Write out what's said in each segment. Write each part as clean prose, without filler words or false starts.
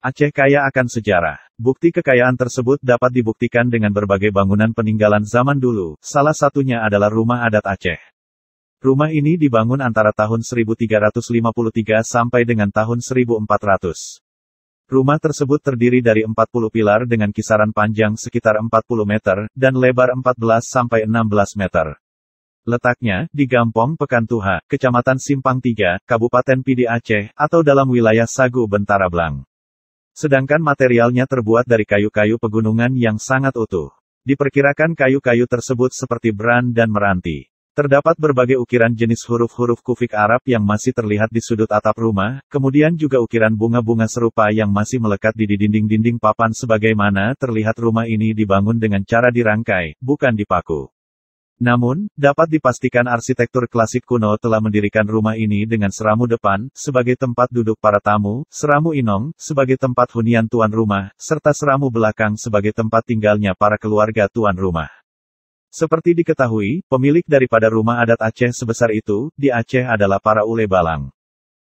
Aceh kaya akan sejarah. Bukti kekayaan tersebut dapat dibuktikan dengan berbagai bangunan peninggalan zaman dulu, salah satunya adalah Rumah Adat Aceh. Rumah ini dibangun antara tahun 1353 sampai dengan tahun 1400. Rumah tersebut terdiri dari 40 pilar dengan kisaran panjang sekitar 40 meter, dan lebar 14 sampai 16 meter. Letaknya, di Gampong Pekantuha, Kecamatan Simpang 3, Kabupaten Pidi Aceh, atau dalam wilayah Sagu Bentara Blang. Sedangkan materialnya terbuat dari kayu-kayu pegunungan yang sangat utuh. Diperkirakan kayu-kayu tersebut seperti beran dan meranti. Terdapat berbagai ukiran jenis huruf-huruf kufik Arab yang masih terlihat di sudut atap rumah, kemudian juga ukiran bunga-bunga serupa yang masih melekat di dinding-dinding papan sebagaimana terlihat rumah ini dibangun dengan cara dirangkai, bukan dipaku. Namun, dapat dipastikan arsitektur klasik kuno telah mendirikan rumah ini dengan seramu depan, sebagai tempat duduk para tamu, seramu inong, sebagai tempat hunian tuan rumah, serta seramu belakang sebagai tempat tinggalnya para keluarga tuan rumah. Seperti diketahui, pemilik daripada rumah adat Aceh sebesar itu, di Aceh adalah para ule balang.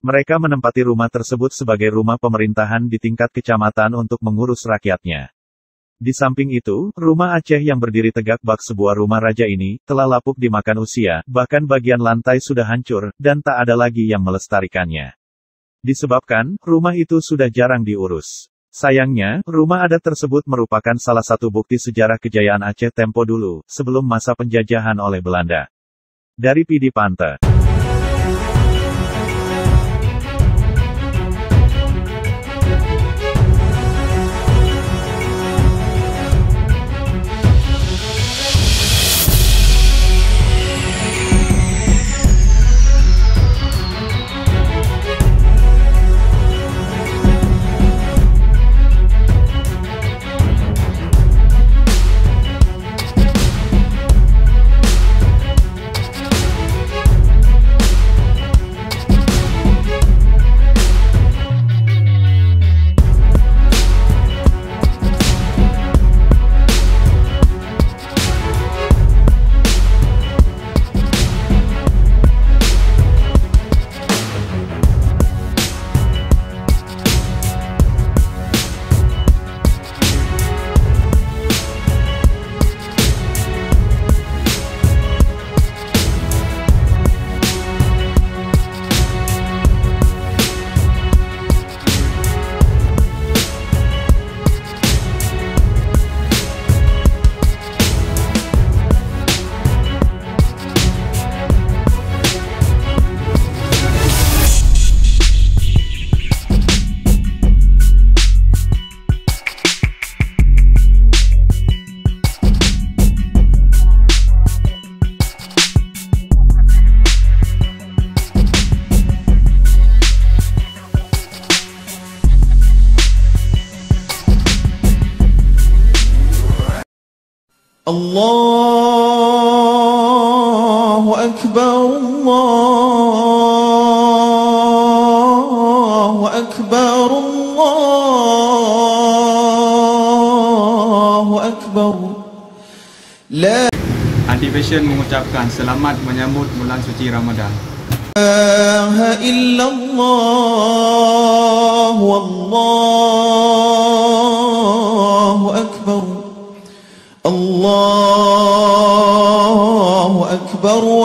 Mereka menempati rumah tersebut sebagai rumah pemerintahan di tingkat kecamatan untuk mengurus rakyatnya. Di samping itu, rumah Aceh yang berdiri tegak bak sebuah rumah raja ini, telah lapuk dimakan usia, bahkan bagian lantai sudah hancur, dan tak ada lagi yang melestarikannya. Disebabkan, rumah itu sudah jarang diurus. Sayangnya, rumah adat tersebut merupakan salah satu bukti sejarah kejayaan Aceh tempo dulu, sebelum masa penjajahan oleh Belanda. Dari Pidi Pante. Allahu Akbar, Allahu Akbar, Allahu Akbar. Anti-Fashion mengucapkan selamat menyambut bulan suci Ramadan. La ilaha illallah, wallahu akbar, Allahu akbar.